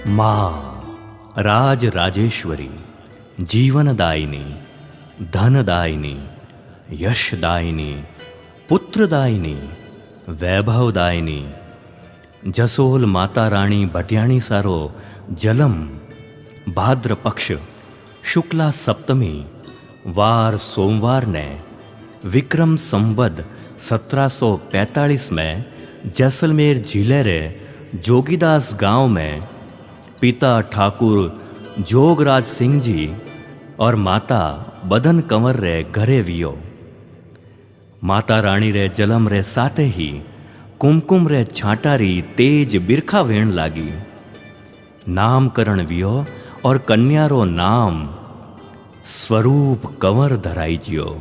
माँ राज राजेश्वरी, जीवनदायिनी, धनदायिनी, यशदायिनी, पुत्रदायिनी, वैभवदायिनी, जसोल माता राणी भटियाणी सारो जलम भाद्र पक्ष शुक्ला सप्तमी वार सोमवार ने विक्रम संवत 1745 में जैसलमेर जिले रे जोगीदास गांव में पिता ठाकुर जोगराज सिंह जी और माता बदन कंवर रे घरे वियो। माता रानी रे जलम रे साथे ही कुमकुम रे छांटारी तेज बिरखा वेण लागी। नामकरण वियो और कन्यारो नाम स्वरूप कंवर धराई जियो।